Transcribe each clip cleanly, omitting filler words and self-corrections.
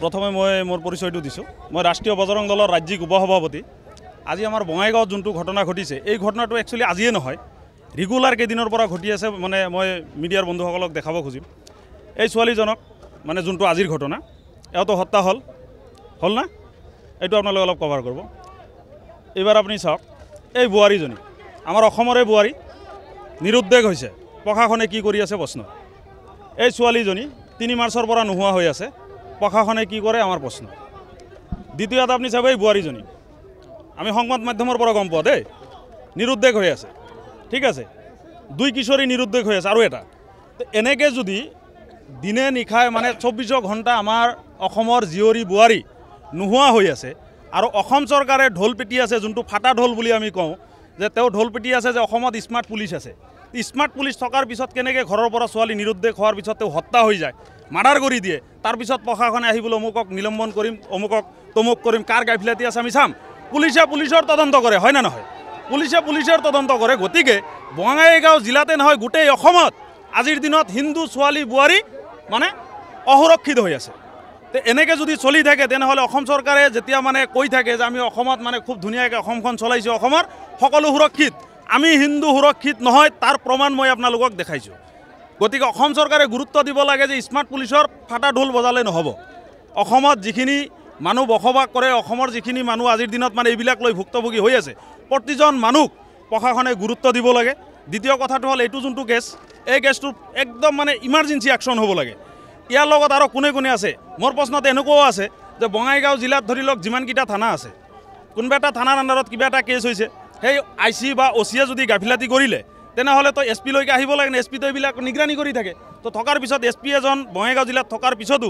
प्रथमे मैं मोर परिचय दिसो मैं राष्ट्रीय बजरंग दलर राज्यिक उपसभापति। आज आमार बङाइगाँव जो घटना घटिसे এই ঘটনাটো एक्चुअली आजिए নহয় रेगुलार केदिनर পৰা घटि আছে মানে মই মিডিয়াৰ বন্ধুসকলক দেখাব খুজিম। এই ছোৱালীজনক মানে যোনটো আজিৰ ঘটনা এটো হত্যা হল না এইটো আপোনালোকে অলপ কভাৰ কৰিব। এবাৰ আপুনি চাওক এই বুৱাৰীজনী আমাৰ অসমৰে বুৱাৰী নিৰুদ্দেশ হৈছে প্ৰশাসনে কি কৰি আছে প্ৰশ্ন। এই ছোৱালীজনী 3 মাৰ্চৰ পৰা নোহোৱা হৈ আছে প্ৰশাসনে কি কৰে আমাৰ প্ৰশ্ন। দ্বিতীয়ত আপুনি চাব এই বুৱাৰীজনী আমি সংবাদ মাধ্যমৰ পৰা গম পাওঁ দেই নিৰুদ্দেশ হৈ আছে ঠিক আছে। 2 কিশোৰী নিৰুদ্দেশ হৈ আছে আৰু এটা এনেকৈ যদি দিনে নিশায় মানে 24 ঘণ্টা আমাৰ অসমৰ জীয়ৰী বুৱাৰী নোহোৱা হৈ আছে আৰু অসম চৰকাৰে ঢোল পিটি আছে যোনটো ফাটা ঢোল বুলি আমি কওঁ যে তেওঁ ঢোল পিটি আছে যে অসমত স্মাৰ্ট পুলিচ আছে। স্মাৰ্ট পুলিচ থকাৰ পিছত কেনেকৈ ঘৰৰ পৰা ছোৱালী নিৰুদ্দেশ হোৱাৰ পিছত তেওঁ হত্যা হৈ যায় মাৰ্ডাৰ কৰি দিয়ে তাৰ পিছত প্ৰশাসনে আহিবলৈ অমুকক নিলম্বন কৰিম অমুকক তমুক কৰিম কাৰ গাফিলতি আছে আমি চাম। পুলিচে পুলিচৰ তদন্ত কৰে হয় না নহয় পুলিচে পুলিচৰ তদন্ত কৰে। গতিকে বঙাইগাঁও জিলাতে নহয় গোটেই অসমত আজিৰ দিনত হিন্দু ছোৱালী বুৱাৰী মানে অসুৰক্ষিত হৈ আছে। তো এনেকৈ যদি চলি থাকে তেনেহ'লে অসম চৰকাৰে যেতিয়া মানে কৈ থাকে যে আমি অসমত মানে খুব ধুনীয়াকৈ অসমখন চলাইছোঁ অসমৰ সকলো সুৰক্ষিত আমি হিন্দু সুৰক্ষিত নহয় তাৰ প্ৰমাণ মই আপোনালোকক দেখাইছোঁ। গতিকে অসম চৰকাৰে গুৰুত্ব দিব লাগে যে স্মাৰ্ট পুলিচৰ ফাটা ঢোল বজালে নহ'ব। অসমত যিখিনি মানুহ বসবাস কৰে অসমৰ যিখিনি মানুহ আজিৰ দিনত মানে এইবিলাক লৈ ভুক্তভোগী হৈ আছে প্ৰতিজন মানুহ প্ৰশাসনে গুৰুত্ব দিব লাগে। দ্বিতীয় কথাটো হ'ল এইটো যোনটো কেছ এই কেছটো একদম মানে ইমাৰ্জেঞ্চি একশ্যন হ'ব লাগে। ইয়াৰ লগত আৰু কোনে কোনে আছে মোৰ প্ৰশ্নত এনেকুৱাও আছে যে বঙাইগাঁও জিলাত ধৰি লওক যিমানকেইটা থানা আছে কোনোবা এটা থানাৰ আণ্ডাৰত কিবা এটা কেছ হৈছে সেই IC বা OCয়ে যদি গাফিলতি কৰিলে তেনেহ'লে তো SP লৈকে আহিব লাগে না SP তো এইবিলাক নিগৰানী কৰি থাকে। তো থকাৰ পিছত SP এজন বঙাইগাঁও জিলাত থকাৰ পিছতো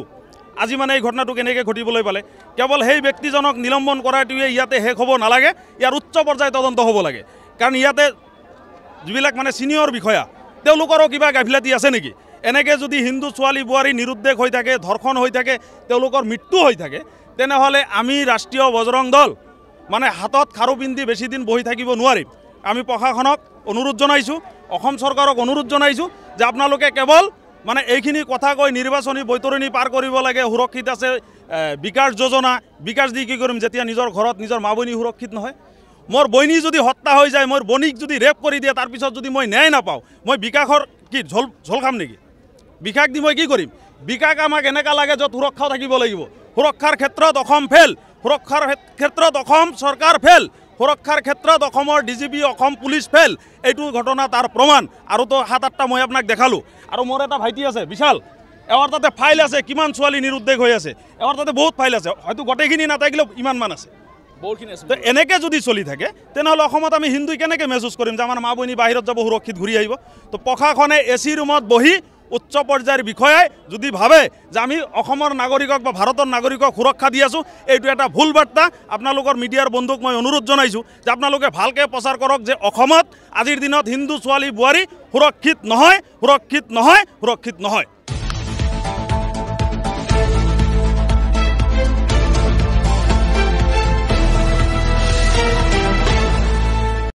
আজি মানে এই ঘটনাটো কেনেকৈ ঘটিবলৈ পালে কেৱল সেই ব্যক্তিজনক নিলম্বন কৰাটোৱে ইয়াতে শেষ হ'ব নালাগে ইয়াৰ উচ্চ পৰ্যায়ৰ তদন্ত হ'ব লাগে। কাৰণ ইয়াতে যিবিলাক মানে ছিনিয়ৰ বিষয়া তেওঁলোকৰো কিবা গাফিলতি আছে নেকি। এনেকৈ যদি হিন্দু ছোৱালী বুৱাৰী নিৰুদ্দেশ হৈ থাকে ধৰ্ষণ হৈ থাকে তেওঁলোকৰ মৃত্যু হৈ থাকে তেনেহ'লে আমি ৰাষ্ট্ৰীয় বজৰং দল মানে হাতত খাৰু পিন্ধি বেছি দিন বহি থাকিব নোৱাৰিম। আমি প্ৰশাসনক অনুৰোধ জনাইছোঁ অসম চৰকাৰক অনুৰোধ জনাইছোঁ যে আপোনালোকে কেৱল মানে এইখিনি কথা কৈ নিৰ্বাচনী বৈতৰণি পাৰ কৰিব লাগে সুৰক্ষিত আছে বিকাশ যোজনা বিকাশ দি কি কৰিম যেতিয়া নিজৰ ঘৰত নিজৰ মা বনী সুৰক্ষিত নহয়। মোৰ বইনী যদি হত্যা হৈ যায় মোৰ বনীক যদি ৰেপ কৰি দিয়ে তাৰপিছত যদি মই ন্যায় নাপাওঁ মই বিকাশৰ কি ঝোল খাম নেকি। বিকাশ দি মই কি কৰিম। বিকাশ আমাক এনেকুৱা লাগে য'ত সুৰক্ষাও থাকিব লাগিব। সুৰক্ষাৰ ক্ষেত্ৰত অসম ফেল সুৰক্ষাৰ ক্ষেত্ৰত অসম চৰকাৰ ফেল সুৰক্ষাৰ ক্ষেত্ৰত অসমৰ DGP অসম পুলিচ ফেল এইটো ঘটনা তাৰ প্ৰমাণ। আৰু তো 7-8টা মই আপোনাক দেখালোঁ আৰু মোৰ এটা ভাইটি আছে বিশাল এবাৰ তাতে ফাইল আছে কিমান ছোৱালী নিৰুদ্দেশ হৈ আছে এবাৰ তাতে বহুত ফাইল আছে হয়তো গোটেইখিনি নাথাকিলেও ইমানমান আছে বহুতখিনি আছে। তো এনেকৈ যদি চলি থাকে তেনেহ'লে অসমত আমি হিন্দুই কেনেকৈ মেহচুজ কৰিম যে আমাৰ মা বনী বাহিৰত যাব সুৰক্ষিত ঘূৰি আহিব। তো প্ৰশাসনে AC ৰুমত বহি উচ্চ পৰ্যায়ৰ বিষয়াই যদি ভাবে যে আমি অসমৰ নাগৰিকক বা ভাৰতৰ নাগৰিকক সুৰক্ষা দি আছোঁ এইটো এটা ভুল বাৰ্তা। আপোনালোকৰ মিডিয়াৰ বন্ধুক মই অনুৰোধ জনাইছোঁ যে আপোনালোকে ভালকৈ প্ৰচাৰ কৰক যে অসমত আজিৰ দিনত হিন্দু ছোৱালী বুৱাৰী সুৰক্ষিত নহয় সুৰক্ষিত নহয় সুৰক্ষিত নহয়।